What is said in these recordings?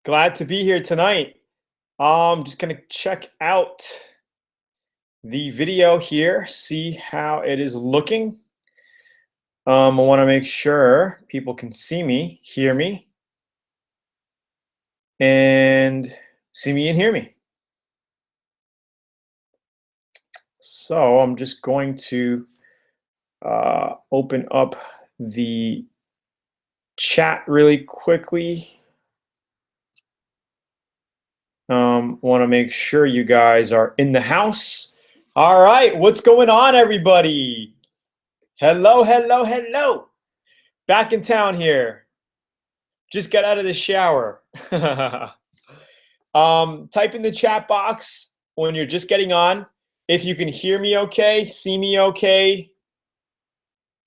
Glad to be here tonight. Just gonna check out the video here, see how it is looking. I want to make sure people can see me, hear me, and see me and hear me. So I'm just going to open up the chat really quickly. Want to make sure you guys are in the house. All right, what's going on, everybody? Hello, hello, hello. Back in town here. Just got out of the shower. Type in the chat box when you're just getting on. If you can hear me okay, see me okay,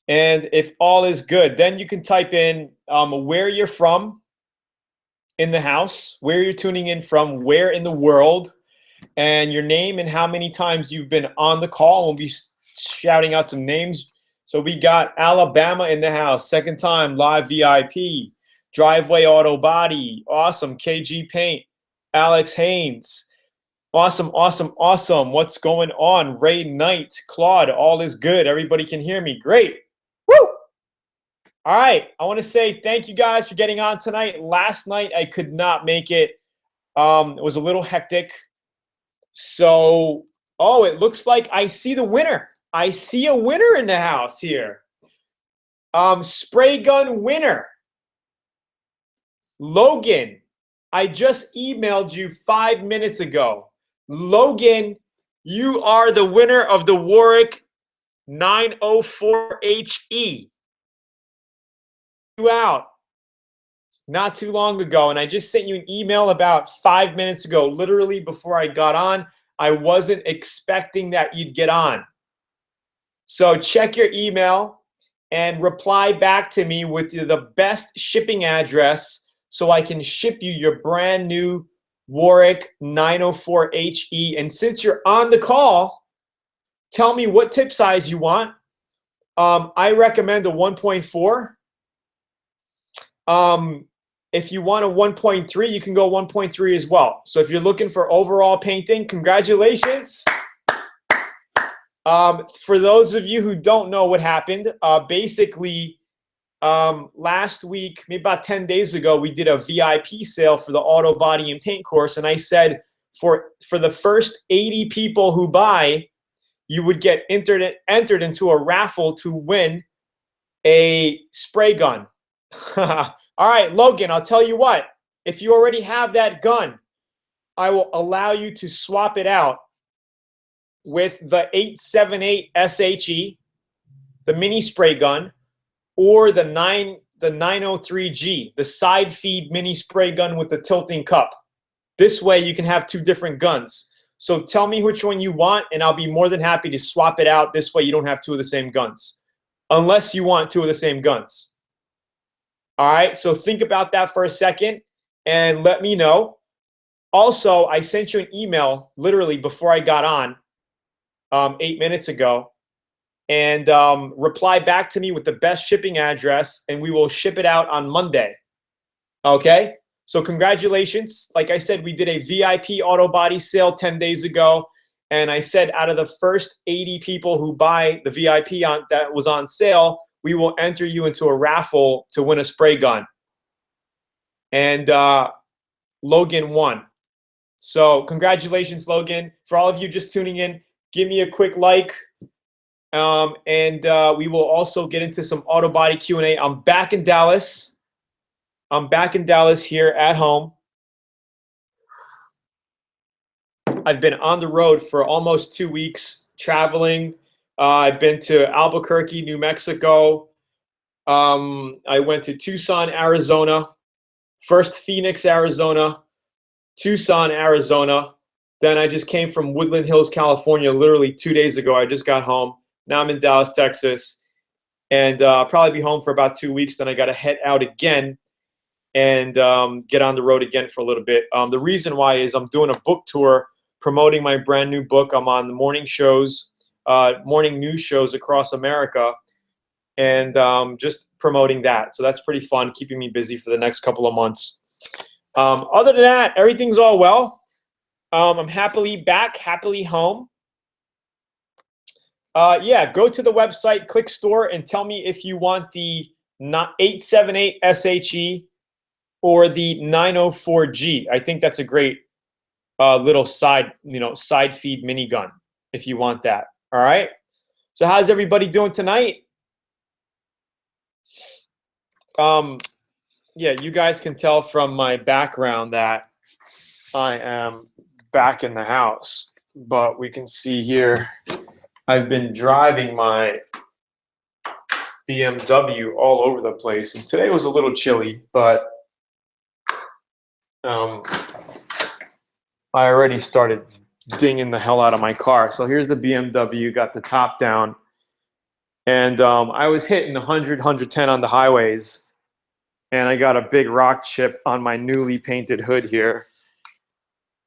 and if all is good, then you can type in where you're from in the house, where you're tuning in from, where in the world, and your name and how many times you've been on the call. We'll be shouting out some names. So we got Alabama in the house, second time, live VIP, Driveway Auto Body, awesome, KG Paint, Alex Haynes, awesome, awesome, awesome. What's going on? Ray Knight, Claude, all is good. Everybody can hear me. Great. Woo! All right, I want to say thank you guys for getting on tonight. Last night I could not make it. It was a little hectic. So, oh, it looks like I see the winner. I see a winner in the house here. Spray gun winner. Logan, I just emailed you 5 minutes ago. Logan, you are the winner of the Warwick 904HE. You out not too long ago, and I just sent you an email about 5 minutes ago, literally before I got on. I wasn't expecting that you'd get on. So check your email and reply back to me with the best shipping address so I can ship you your brand new Warwick 904HE. And since you're on the call, tell me what tip size you want. I recommend a 1.4. If you want a 1.3, you can go 1.3 as well. So if you're looking for overall painting, congratulations. For those of you who don't know what happened, basically last week, maybe about 10 days ago, we did a VIP sale for the Auto Body and Paint course, and I said for the first 80 people who buy, you would get entered into a raffle to win a spray gun. All right, Logan, I'll tell you what. If you already have that gun, I will allow you to swap it out with the 878 SHE, the mini spray gun, or the 903G, the side feed mini spray gun with the tilting cup. This way you can have two different guns. So tell me which one you want, and I'll be more than happy to swap it out. This way you don't have two of the same guns, unless you want two of the same guns. All right, so think about that for a second and let me know. Also, I sent you an email literally before I got on 8 minutes ago, and reply back to me with the best shipping address, and we will ship it out on Monday. Okay, so congratulations. Like I said, we did a VIP auto body sale 10 days ago, and I said out of the first 80 people who buy the VIP that was on sale, we will enter you into a raffle to win a spray gun. And Logan won. So congratulations, Logan. For all of you just tuning in, give me a quick like. And we will also get into some auto body Q&A. I'm back in Dallas. I'm back in Dallas here at home. I've been on the road for almost 2 weeks traveling. I've been to Albuquerque, New Mexico. I went to Tucson, Arizona. First Phoenix, Arizona. Tucson, Arizona. Then I just came from Woodland Hills, California, literally 2 days ago. I just got home. Now I'm in Dallas, Texas. And I'll probably be home for about 2 weeks. Then I got to head out again and get on the road again for a little bit. The reason why is I'm doing a book tour promoting my brand new book. I'm on the morning shows, morning news shows across America, and just promoting that. So that's pretty fun, keeping me busy for the next couple of months. Other than that, everything's all well. I'm happily back, happily home. Yeah, go to the website, click store, and tell me if you want the 878 SHE or the 904G. I think that's a great little side feed minigun if you want that. All right. So how's everybody doing tonight? Yeah, you guys can tell from my background that I am back in the house, but we can see here I've been driving my BMW all over the place, and today was a little chilly, but I already started dinging the hell out of my car. So here's the BMW, got the top down, and I was hitting 100, 110 on the highways, and I got a big rock chip on my newly painted hood here.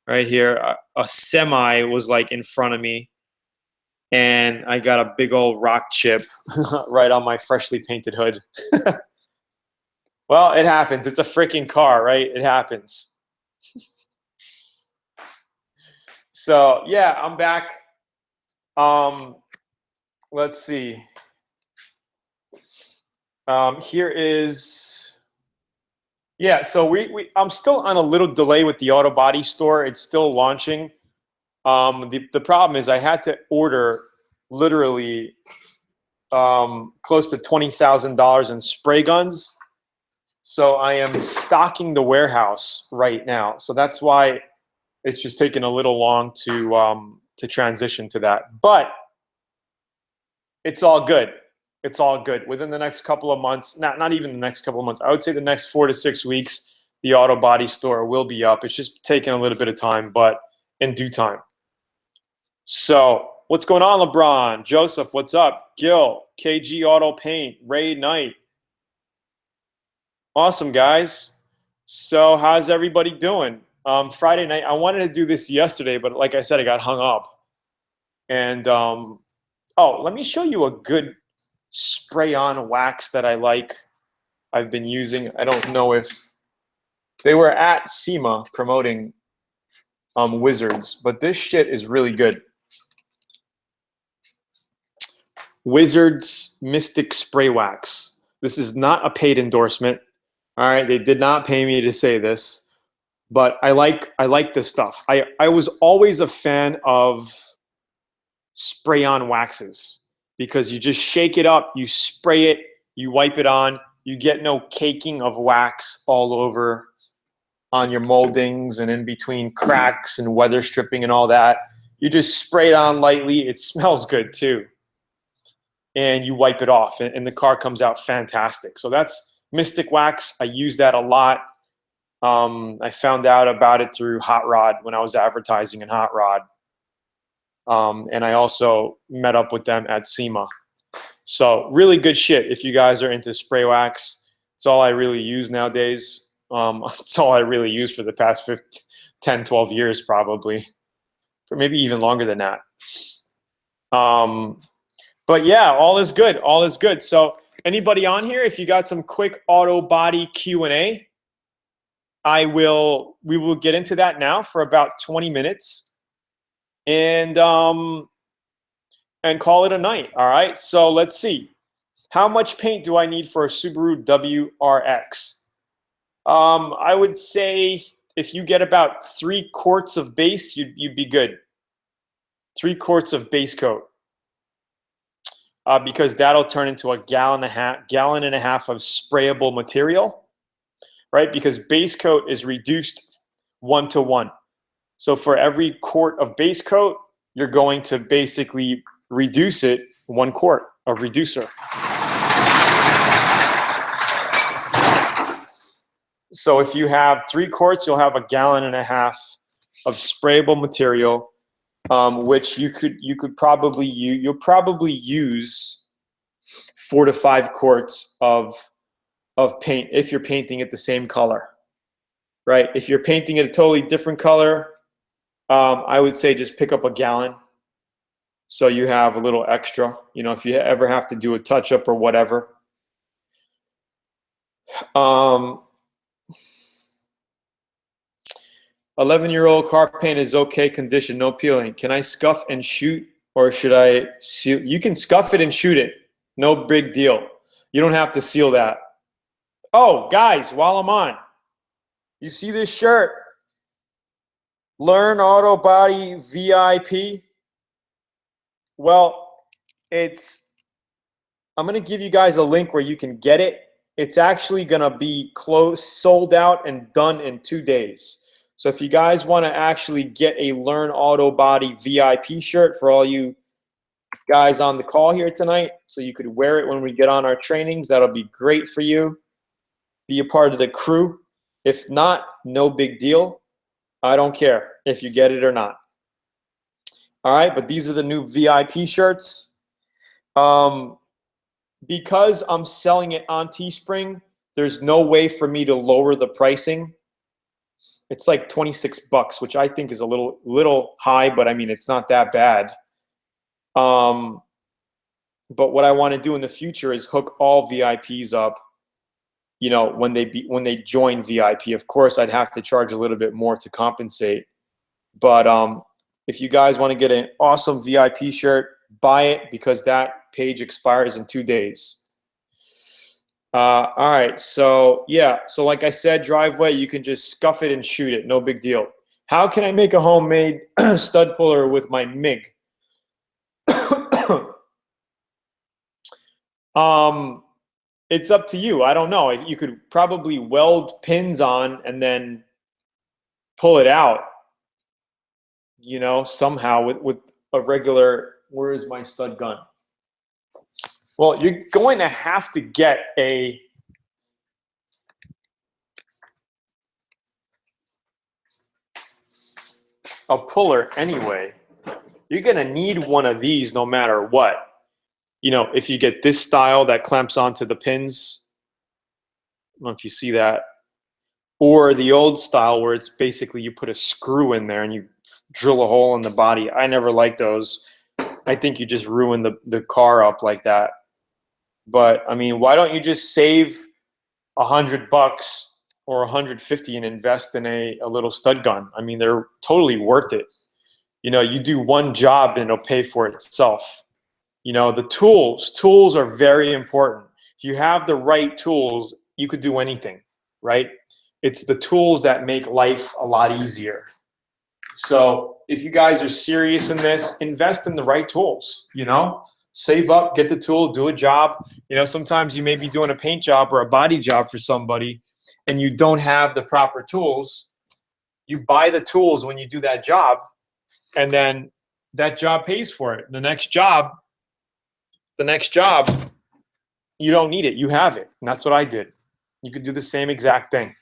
Right here, a semi was like in front of me, and I got a big old rock chip right on my freshly painted hood. Well, it happens. It's a freaking car, right? It happens. So yeah, I'm back. Let's see. Here is, yeah. So I'm still on a little delay with the auto body store. It's still launching. The problem is I had to order literally close to $20,000 in spray guns. So I am stocking the warehouse right now. So that's why it's just taking a little long to transition to that. But it's all good. It's all good. Within the next couple of months, not even the next couple of months, I would say the next 4 to 6 weeks, the auto body store will be up. It's just taking a little bit of time, but in due time. So what's going on, LeBron? Joseph, what's up? Gil, KG Auto Paint, Ray Knight. Awesome, guys. So how's everybody doing? Friday night, I wanted to do this yesterday, but like I said, I got hung up. And oh, let me show you a good spray-on wax that I like. I've been using. I don't know if they were at SEMA promoting Wizards, but this shit is really good. Wizards Mystic Spray Wax. This is not a paid endorsement. All right, they did not pay me to say this, but I like this stuff. I was always a fan of spray-on waxes because you just shake it up, you spray it, you wipe it on, you get no caking of wax all over on your moldings and in between cracks and weather stripping and all that. You just spray it on lightly. It smells good too. And you wipe it off and the car comes out fantastic. So that's Mystic Wax. I use that a lot. I found out about it through Hot Rod when I was advertising in Hot Rod. And I also met up with them at SEMA. So really good shit if you guys are into spray wax. It's all I really use nowadays. It's all I really use for the past 10, 12 years probably. Or maybe even longer than that. But yeah, all is good. All is good. So anybody on here, if you got some quick auto body Q&A, we will get into that now for about 20 minutes and call it a night. All right. So let's see. How much paint do I need for a Subaru WRX? I would say if you get about 3 quarts of base, you'd be good. 3 quarts of base coat. Because that'll turn into a gallon and a half of sprayable material, right? Because base coat is reduced 1-to-1. So for every quart of base coat, you're going to basically reduce it 1 quart of reducer. So if you have 3 quarts, you'll have a gallon and a half of sprayable material. Which you'll probably use 4 to 5 quarts of paint if you're painting it the same color, right? If you're painting it a totally different color, I would say just pick up a gallon so you have a little extra, if you ever have to do a touch-up or whatever. 11-year-old car paint is okay condition, no peeling. Can I scuff and shoot, or should I seal? You can scuff it and shoot it. No big deal. You don't have to seal that. Oh, guys, while I'm on, you see this shirt? Learn Auto Body VIP. Well, I'm going to give you guys a link where you can get it. It's actually going to be sold out and done in 2 days. So if you guys want to actually get a Learn Auto Body VIP shirt for all you guys on the call here tonight, so you could wear it when we get on our trainings, that'll be great for you. Be a part of the crew. If not, no big deal. I don't care if you get it or not. All right, but these are the new VIP shirts. Because I'm selling it on Teespring, there's no way for me to lower the pricing. It's like 26 bucks, which I think is a little high, but I mean, it's not that bad. But what I want to do in the future is hook all VIPs up, you know, when they join VIP. Of course, I'd have to charge a little bit more to compensate. But if you guys want to get an awesome VIP shirt, buy it, because that page expires in 2 days. All right, so yeah, so like I said, driveway, you can just scuff it and shoot it, no big deal. How can I make a homemade stud puller with my MIG? It's up to you. I don't know. You could probably weld pins on and then pull it out, you know, somehow with a regular, where is my stud gun? Well, you're going to have to get a puller anyway. You're going to need one of these no matter what. You know, if you get this style that clamps onto the pins, I don't know if you see that, or the old style where it's basically you put a screw in there and you drill a hole in the body. I never liked those. I think you just ruin the car up like that. But I mean, why don't you just save $100 or 150 and invest in a little stud gun? I mean, they're totally worth it. You know, you do one job and it'll pay for itself. You know, the tools are very important. If you have the right tools, you could do anything, right? It's the tools that make life a lot easier. So if you guys are serious in this, invest in the right tools, you know? Save up, get the tool, do a job. You know, sometimes you may be doing a paint job or a body job for somebody and you don't have the proper tools. You buy the tools when you do that job, and then that job pays for it. The next job, you don't need it. You have it. And that's what I did. You could do the same exact thing.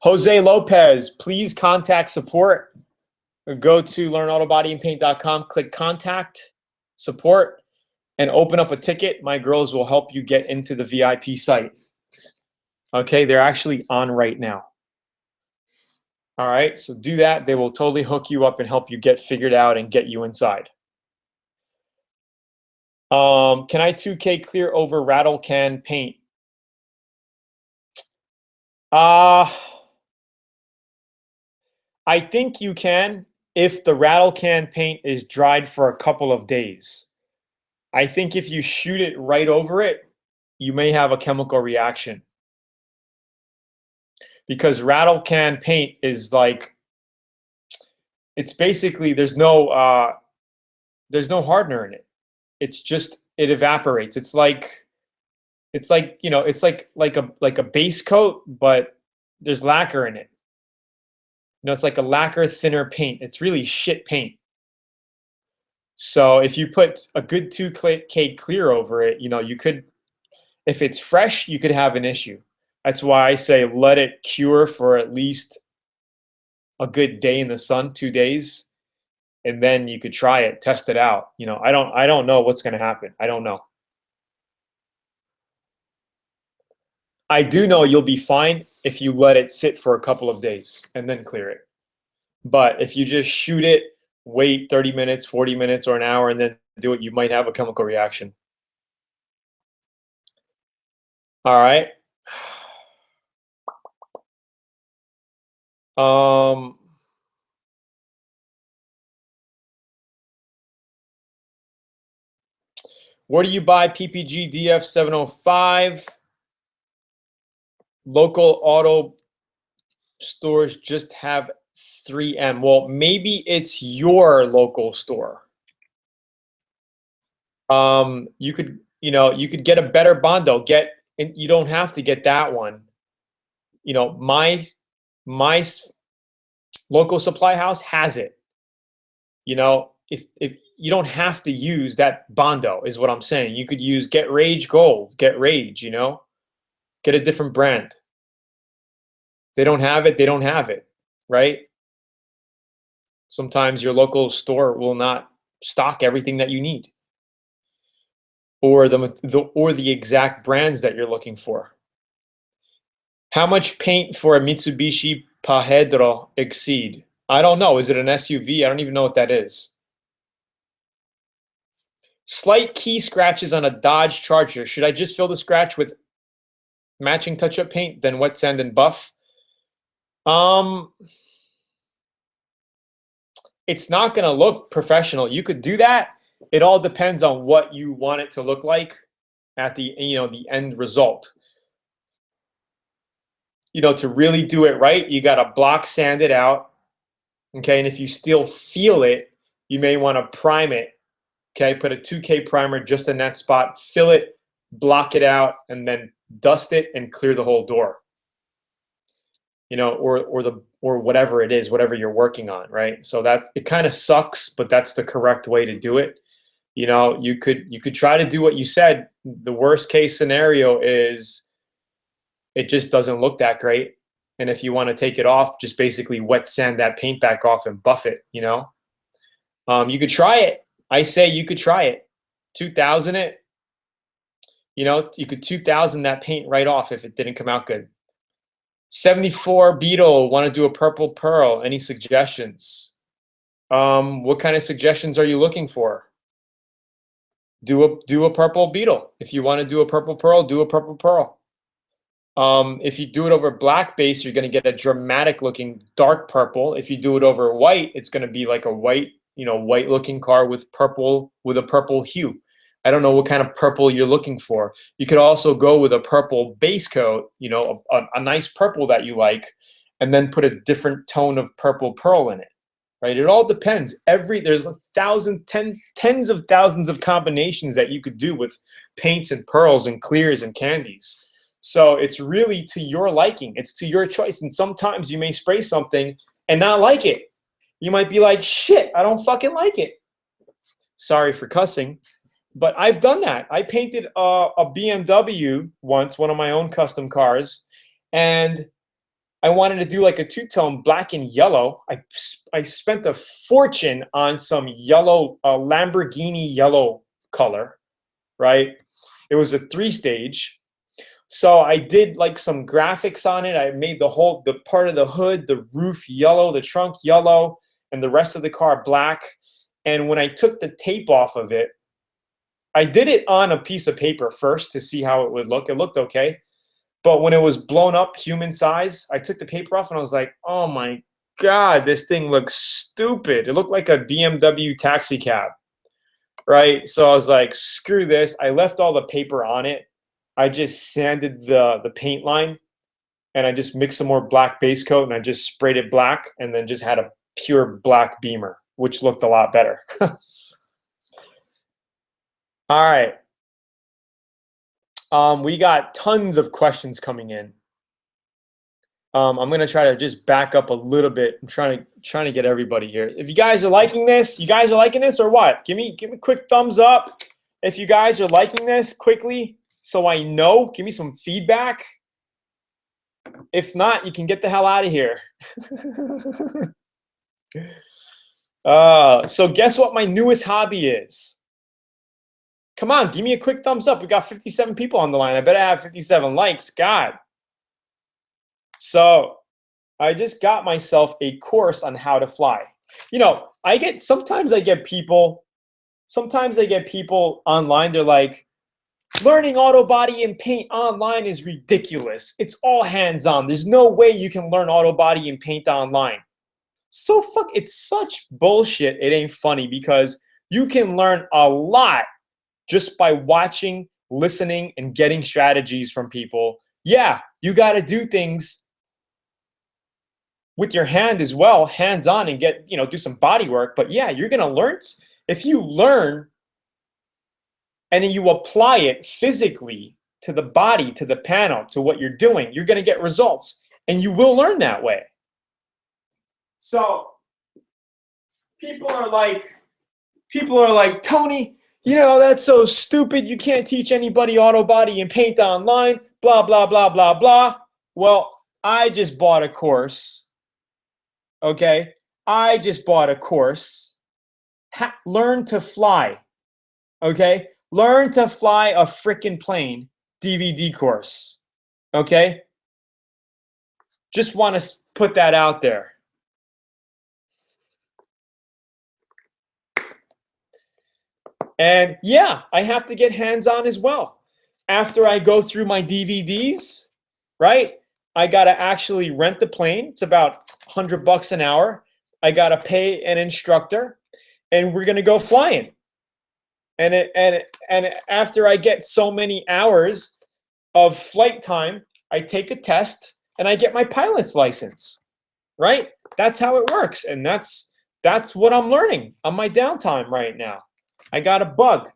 Jose Lopez, please contact support. Go to LearnAutoBodyAndPaint.com, click contact support, and open up a ticket. My girls will help you get into the VIP site. Okay, they're actually on right now. All right, so do that. They will totally hook you up and help you get figured out and get you inside. Can I 2K clear over rattle can paint? I think you can if the rattle can paint is dried for a couple of days. I think if you shoot it right over it, you may have a chemical reaction. Because rattle can paint is like, it's basically, there's no hardener in it. It's just, it evaporates. It's like, you know, it's like a base coat, but there's lacquer in it. You know, it's like a lacquer thinner paint. It's really shit paint. So if you put a good 2K clear over it, you know, you could, if it's fresh, you could have an issue. That's why I say let it cure for at least a good day in the sun, 2 days, and then you could try it, test it out. You know, I don't know what's going to happen. I don't know. I do know you'll be fine if you let it sit for a couple of days and then clear it. But if you just shoot it, wait 30 minutes, 40 minutes, or an hour, and then do it, you might have a chemical reaction. All right. Um, where do you buy PPG DF 705? Local auto stores just have 3M. Well, maybe it's your local store. You could, you could get a better Bondo. You don't have to get that one. My local supply house has it. If you don't have to use that Bondo, is what I'm saying. You could use Get Rage Gold, Get Rage. Get a different brand. If they don't have it, they don't have it, right? Sometimes your local store will not stock everything that you need, or the exact brands that you're looking for. How much paint for a Mitsubishi Pajero Exceed? I don't know. Is it an SUV? I don't even know what that is. Slight key scratches on a Dodge Charger. Should I just fill the scratch with matching touch-up paint, then wet sand and buff? It's not going to look professional. You could do that. It all depends on what you want it to look like at the end result. To really do it right, you got to block sand it out. Okay, and if you still feel it, you may want to prime it. Okay, put a 2K primer just in that spot, fill it, block it out, and then dust it and clear the whole door. Or whatever it is, whatever you're working on, right? So it kind of sucks, but that's the correct way to do it. You could try to do what you said. The worst case scenario is it just doesn't look that great. And if you want to take it off, just basically wet sand that paint back off and buff it, You could try it. I say you could try it. 2000 it. You could 2000 that paint right off if it didn't come out good. 74 Beetle, want to do a purple pearl. Any suggestions? What kind of suggestions are you looking for? Do a purple Beetle. If you want to do a purple pearl, do a purple pearl. If you do it over black base, you're going to get a dramatic looking dark purple. If you do it over white, it's going to be like a white, white looking car with a purple hue. I don't know what kind of purple you're looking for. You could also go with a purple base coat, a nice purple that you like, and then put a different tone of purple pearl in it, right? It all depends. There's tens of thousands of combinations that you could do with paints and pearls and clears and candies. So it's really to your liking. It's to your choice. And sometimes you may spray something and not like it. You might be like, shit, I don't fucking like it. Sorry for cussing. But I've done that. I painted a BMW once, one of my own custom cars, and I wanted to do like a two-tone black and yellow. I spent a fortune on some yellow, Lamborghini yellow color, right? It was a 3-stage. So I did like some graphics on it. I made the part of the hood, the roof yellow, the trunk yellow, and the rest of the car black. And when I took the tape off of it, I did it on a piece of paper first to see how it would look. It looked okay. But when it was blown up human size, I took the paper off and I was like, oh my God, this thing looks stupid. It looked like a BMW taxi cab, right? So I was like, screw this. I left all the paper on it. I just sanded the paint line and I just mixed some more black base coat and I just sprayed it black and then just had a pure black Beamer, which looked a lot better. All right. We got tons of questions coming in. I'm gonna try to just back up a little bit. I'm trying to get everybody here. If you guys are liking this, or what? Give me a quick thumbs up if you guys are liking this quickly, so I know. Give me some feedback. If not, you can get the hell out of here. So guess what my newest hobby is? Come on, give me a quick thumbs up. We got 57 people on the line. I better have 57 likes. God. So I just got myself a course on how to fly. Sometimes I get people online. They're like, Learning auto body and paint online is ridiculous. It's all hands-on. There's no way you can learn auto body and paint online. So it's such bullshit. It ain't funny because you can learn a lot just by watching, listening, and getting strategies from people. Yeah, you got to do things with your hand as well, hands-on, and get, do some body work. But yeah, you're going to learn. If you learn and then you apply it physically to the body, to the panel, to what you're doing, you're going to get results, and you will learn that way. So people are like, Tony, that's so stupid. You can't teach anybody auto body and paint online, blah, blah, blah, blah, blah. Well, I just bought a course. Okay. I just bought a course. Learn to fly. Okay. Learn to fly a freaking plane DVD course. Okay. Just want to put that out there. And yeah, I have to get hands-on as well. After I go through my DVDs, right? I got to actually rent the plane. It's about $100 an hour. I got to pay an instructor, and we're going to go flying. And after I get so many hours of flight time, I take a test and I get my pilot's license, right? That's how it works. And that's what I'm learning on my downtime right now. I got a bug.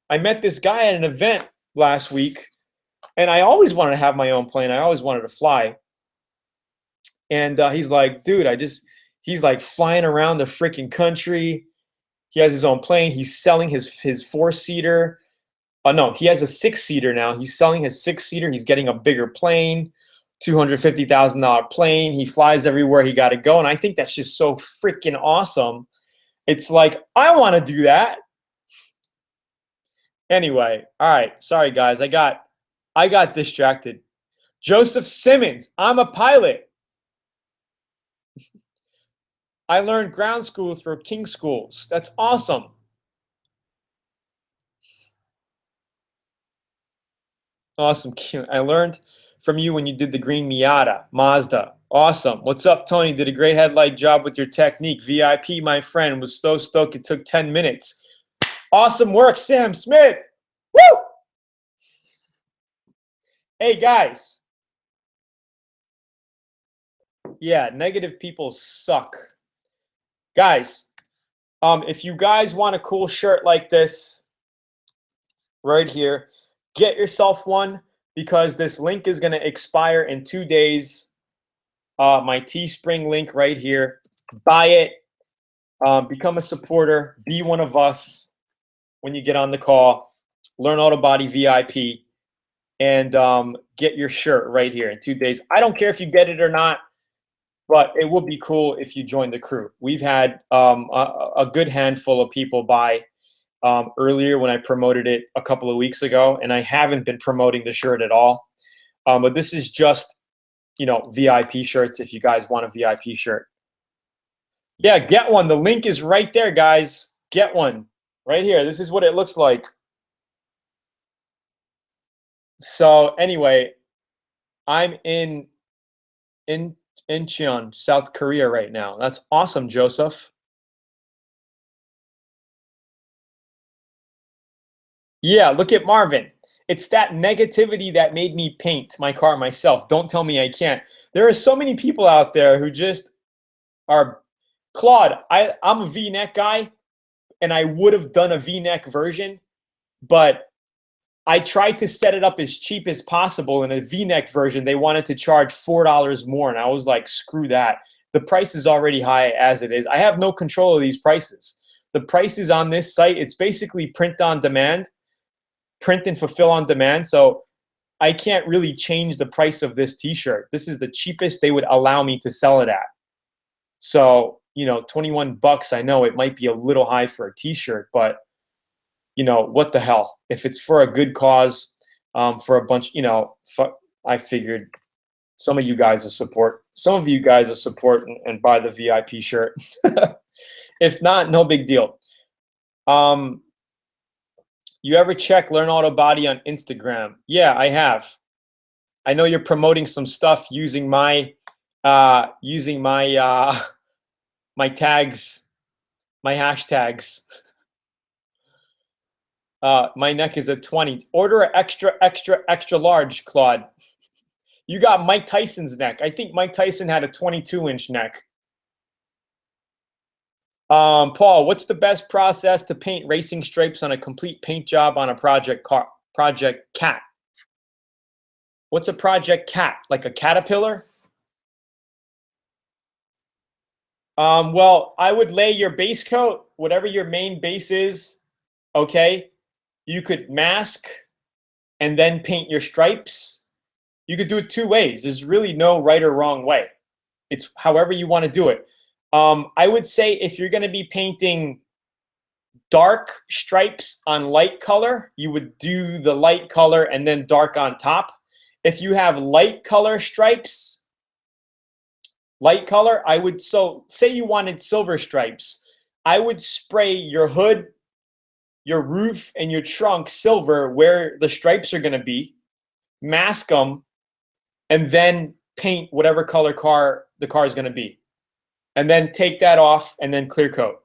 I met this guy at an event last week, and I always wanted to have my own plane. I always wanted to fly. And he's like, dude, he's like flying around the freaking country. He has his own plane. He's selling his four-seater. No, he has a six-seater now. He's selling his six-seater. He's getting a bigger plane, $250,000 plane. He flies everywhere he got to go. And I think that's just so freaking awesome. It's like, I want to do that. Anyway, all right. Sorry, guys. I got distracted. Joseph Simmons. I'm a pilot. I learned ground school through King Schools. That's awesome. Awesome. I learned from you when you did the green Miata, Mazda. Awesome. What's up, Tony? Did a great headlight job with your technique. VIP, my friend, was so stoked it took 10 minutes. Awesome work, Sam Smith. Woo! Hey, guys. Yeah, negative people suck. Guys, if you guys want a cool shirt like this right here, get yourself one because this link is going to expire in 2 days. My Teespring link right here. Buy it. Become a supporter. Be one of us when you get on the call. Learn Auto Body VIP. And get your shirt right here in 2 days. I don't care if you get it or not, but it would be cool if you joined the crew. We've had a good handful of people buy earlier when I promoted it a couple of weeks ago, and I haven't been promoting the shirt at all. But this is just, VIP shirts if you guys want a VIP shirt. Yeah, get one. The link is right there, guys. Get one right here. This is what it looks like. So anyway, I'm in Incheon, South Korea right now. That's awesome, Joseph. Yeah, look at Marvin. It's that negativity that made me paint my car myself. Don't tell me I can't. There are so many people out there who just are. Claude, I'm a V-neck guy, and I would have done a V-neck version, but I tried to set it up as cheap as possible. In a V-neck version, they wanted to charge $4 more, and I was like, screw that. The price is already high as it is. I have no control of these prices. The prices on this site, it's basically print on demand, print and fulfill on demand. So I can't really change the price of this t-shirt. This is the cheapest they would allow me to sell it at. So, $21, I know it might be a little high for a t-shirt, but what the hell? If it's for a good cause, for a bunch, I figured some of you guys will support. Some of you guys will support and buy the VIP shirt. If not, no big deal. You ever check Learn Auto Body on Instagram? Yeah, I have. I know you're promoting some stuff using my my tags, my hashtags. My neck is a 20. Order an extra, extra, extra large, Claude. You got Mike Tyson's neck. I think Mike Tyson had a 22-inch neck. Paul, what's the best process to paint racing stripes on a complete paint job on a project cat? What's a project cat? Like a caterpillar? Well, I would lay your base coat, whatever your main base is, okay? You could mask and then paint your stripes. You could do it two ways. There's really no right or wrong way. It's however you want to do it. I would say if you're going to be painting dark stripes on light color, you would do the light color and then dark on top. If you have light color stripes, light color, I would, so say you wanted silver stripes, I would spray your hood, your roof, and your trunk silver where the stripes are going to be, mask them, and then paint whatever color car the car is going to be. And then take that off and then clear coat.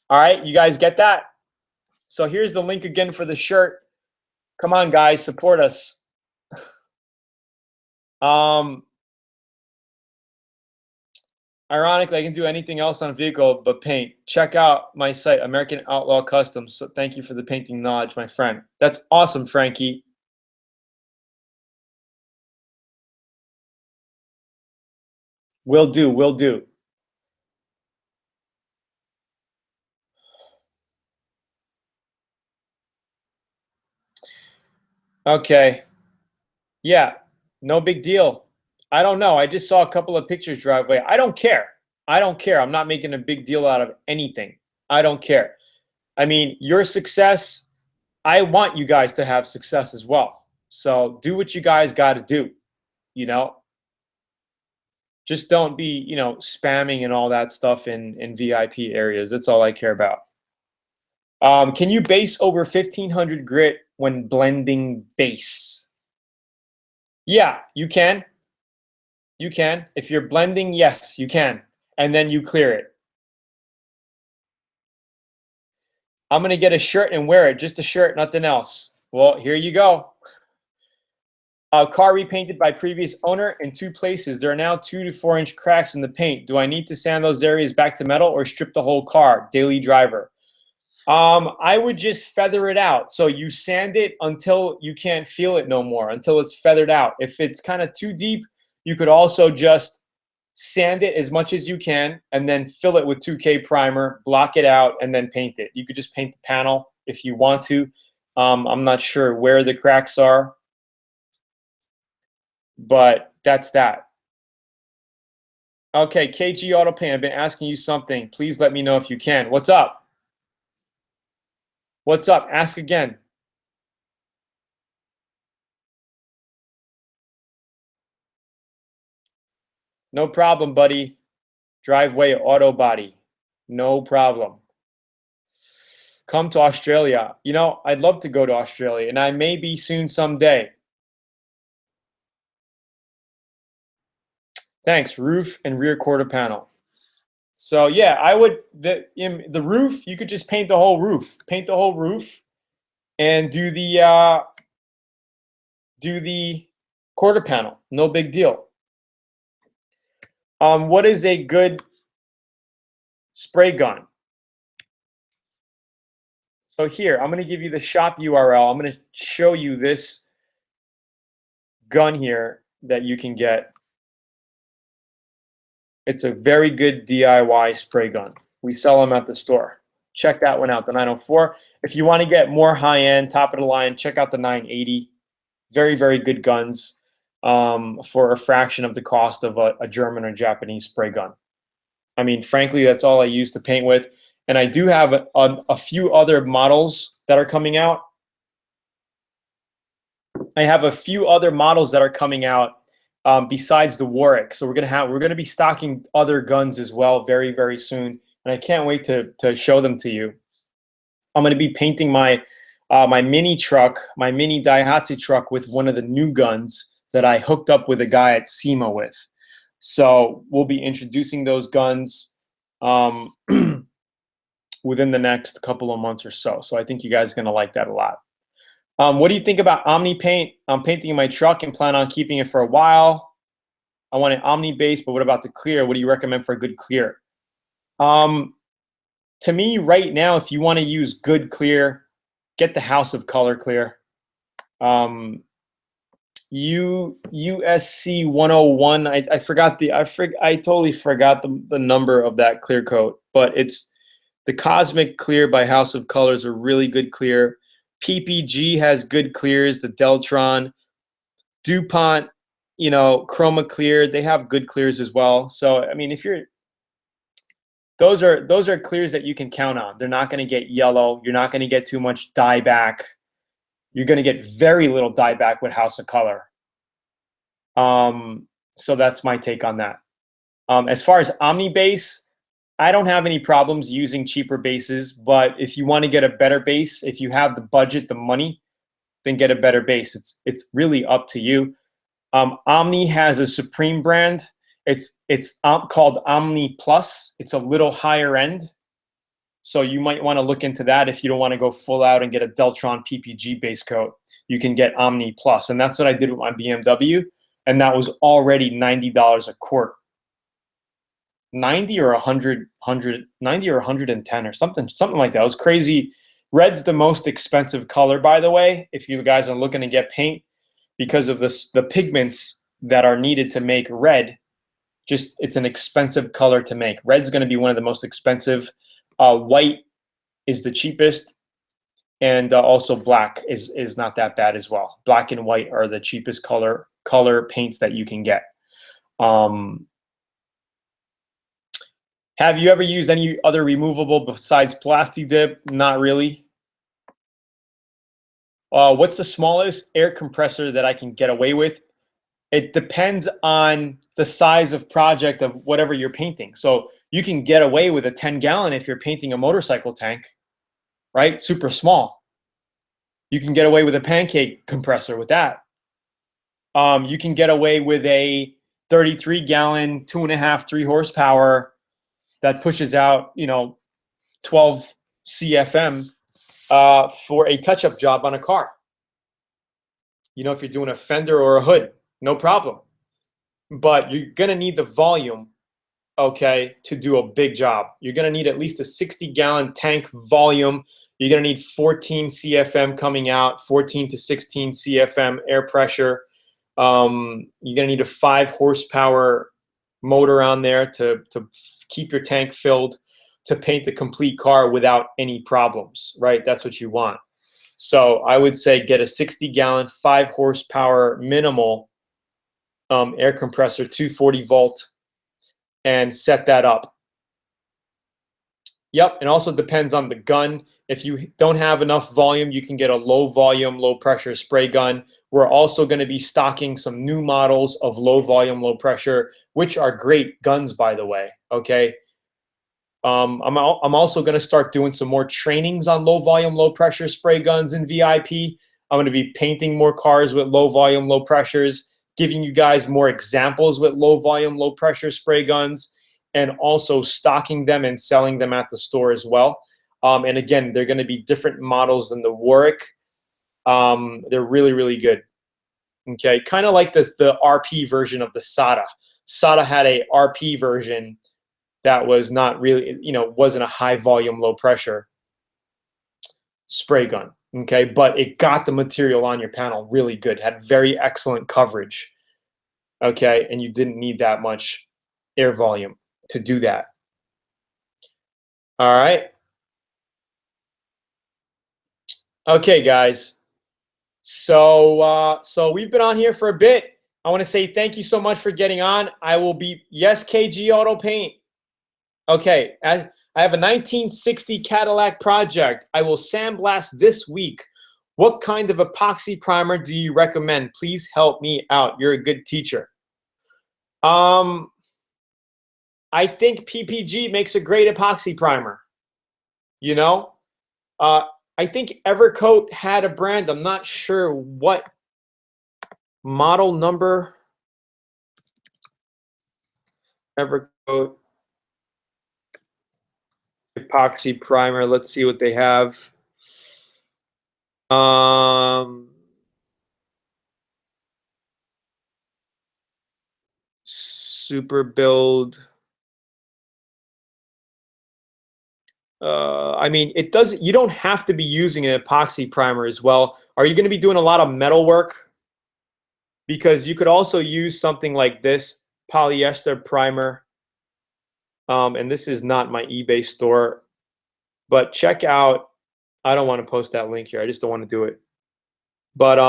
All right, you guys get that? So here's the link again for the shirt. Come on, guys, support us. Ironically, I can do anything else on a vehicle but paint. Check out my site, American Outlaw Customs. So thank you for the painting knowledge, my friend. That's awesome, Frankie. Will do, will do. Okay. Yeah, no big deal. I don't know. I just saw a couple of pictures drive away. I don't care. I don't care. I'm not making a big deal out of anything. I don't care. I mean, your success, I want you guys to have success as well. So do what you guys got to do, you know? Just don't be, you know, spamming and all that stuff in VIP areas. That's all I care about. Can you base over 1500 grit when blending base? Yeah, you can. You can. If you're blending, yes, you can. And then you clear it. I'm going to get a shirt and wear it. Just a shirt, nothing else. Well, here you go. Car repainted by previous owner in 2 places. There are now 2 to 4 inch cracks in the paint. Do I need to sand those areas back to metal or strip the whole car? Daily driver. I would just feather it out. So you sand it until you can't feel it no more, until it's feathered out. If it's kind of too deep, you could also just sand it as much as you can and then fill it with 2K primer, block it out, and then paint it. You could just paint the panel if you want to. I'm not sure where the cracks are, but that's that. Okay, KG Auto Paint, I've been asking you something. Please let me know if you can. What's up? What's up? Ask again. No problem, buddy. Driveway Auto Body. No problem. Come to Australia. You know, I'd love to go to Australia, and I may be soon someday. Thanks. Roof and rear quarter panel. So yeah, I would, the roof, you could just paint the whole roof. Paint the whole roof and do the quarter panel. No big deal. What is a good spray gun? So here, I'm going to give you the shop URL. I'm going to show you this gun here that you can get. It's a very good DIY spray gun. We sell them at the store. Check that one out, the 904. If you want to get more high-end, top of the line, check out the 980. Very, very good guns for a fraction of the cost of a German or Japanese spray gun. I mean, frankly, that's all I use to paint with. And I do have a few other models that are coming out. I have a few other models that are coming out besides the Warwick. So we're gonna be stocking other guns as well very, very soon. And I can't wait to show them to you. I'm going to be painting my mini truck, my mini Daihatsu truck with one of the new guns that I hooked up with a guy at SEMA with. So we'll be introducing those guns within the next couple of months or so. So I think you guys are going to like that a lot. What do you think about Omni paint? I'm painting my truck and plan on keeping it for a while. I want an Omni base, but what about the clear? What do you recommend for a good clear? To me, right now, if you want to use good clear, get the House of Color clear. USC 101. I totally forgot the number of that clear coat, but it's the Cosmic Clear by House of Colors, a really good clear. PPG has good clears. The Deltron, DuPont, Chroma Clear, they have good clears as well. So I mean, those are clears that you can count on. They're not going to get yellow. You're not going to get too much dye back. You're going to get very little dye back with House of Color. So that's my take on that. As far as Omni base, I don't have any problems using cheaper bases, but if you want to get a better base, if you have the budget, the money, then get a better base. It's really up to you. Omni has a Supreme brand. It's called Omni Plus. It's a little higher end. So you might want to look into that if you don't want to go full out and get a Deltron PPG base coat. You can get Omni Plus. And that's what I did with my BMW. And that was already $90 a quart. 90 or 100, 90 or 110 or something like that. It was crazy. Red's the most expensive color, by the way, if you guys are looking to get paint, because of the pigments that are needed to make red. It's an expensive color to make. Red's going to be one of the most expensive. White is the cheapest, and also black is not that bad as well. Black and white are the cheapest color paints that you can get. Have you ever used any other removable besides Plasti Dip? Not really. What's the smallest air compressor that I can get away with? It depends on the size of project of whatever you're painting. So you can get away with a 10-gallon if you're painting a motorcycle tank, right? Super small. You can get away with a pancake compressor with that. You can get away with a 33-gallon, 2.5, 3 horsepower that pushes out, 12 CFM for a touch-up job on a car. If you're doing a fender or a hood, no problem. But you're going to need the volume, okay, to do a big job. You're going to need at least a 60-gallon tank volume. You're going to need 14 CFM coming out, 14 to 16 CFM air pressure. You're going to need a 5 horsepower motor on there to keep your tank filled, to paint the complete car without any problems, right? That's what you want. So I would say get a 60-gallon, 5 horsepower minimal air compressor, 240 volt, and set that up. Yep, it also depends on the gun. If you don't have enough volume, you can get a low volume, low pressure spray gun. We're also going to be stocking some new models of low volume, low pressure, which are great guns, by the way, okay? I'm also going to start doing some more trainings on low volume, low pressure spray guns in VIP. I'm going to be painting more cars with low volume, low pressures, giving you guys more examples with low volume, low pressure spray guns, and also stocking them and selling them at the store as well. And again, they're going to be different models than the Warwick. They're really, really good. Okay, kind of like the RP version of the SATA. SATA had a RP version that was not really, wasn't a high volume, low pressure spray gun. Okay, but it got the material on your panel really good, had very excellent coverage. Okay, and you didn't need that much air volume to do that. All right. Okay, guys. So we've been on here for a bit. I want to say thank you so much for getting on. I will be, yes, KG Auto Paint. Okay, I have a 1960 Cadillac project. I will sandblast this week. What kind of epoxy primer do you recommend? Please help me out. You're a good teacher. I think PPG makes a great epoxy primer. I think Evercoat had a brand. I'm not sure what model number. Evercoat epoxy primer. Let's see what they have. Super build. I mean, it doesn't. You don't have to be using an epoxy primer as well. Are you going to be doing a lot of metal work? Because you could also use something like this polyester primer. And this is not my eBay store, but check out. I don't want to post that link here. I just don't want to do it. But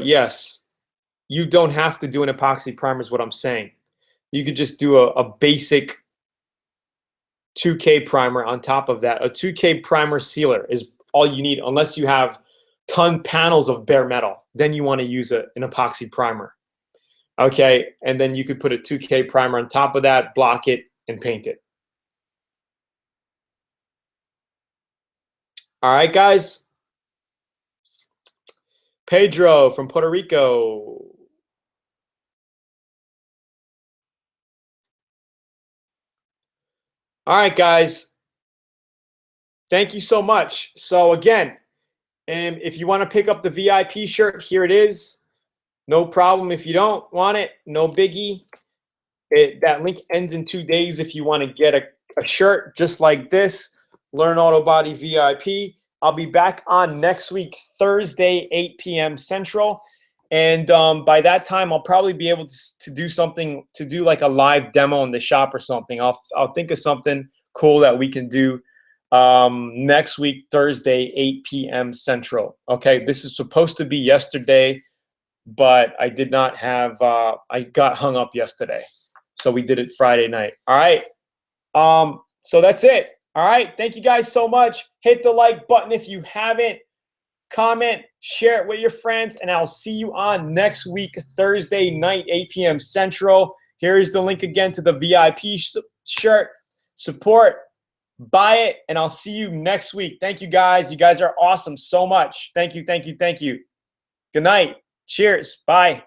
yes, you don't have to do an epoxy primer is what I'm saying. You could just do a basic 2K primer on top of that. A 2K primer sealer is all you need unless you have ton panels of bare metal. Then you want to use an epoxy primer. Okay, and then you could put a 2K primer on top of that, block it, and paint it. All right, guys. Pedro from Puerto Rico. All right, guys. Thank you so much. So again, if you want to pick up the VIP shirt, here it is. No problem. If you don't want it, no biggie. That link ends in 2 days if you want to get a shirt just like this, Learn Auto Body VIP. I'll be back on next week, Thursday, 8 p.m. Central. And by that time, I'll probably be able to do something, to do like a live demo in the shop or something. I'll think of something cool that we can do next week, Thursday, 8 p.m. Central. Okay, this is supposed to be yesterday, but I did not have, I got hung up yesterday. So we did it Friday night. All right. So that's it. All right. Thank you guys so much. Hit the like button if you haven't. Comment, share it with your friends, and I'll see you on next week, Thursday night, 8 p.m. Central. Here's the link again to the VIP shirt. Support, buy it, and I'll see you next week. Thank you, guys. You guys are awesome so much. Thank you, thank you, thank you. Good night. Cheers. Bye.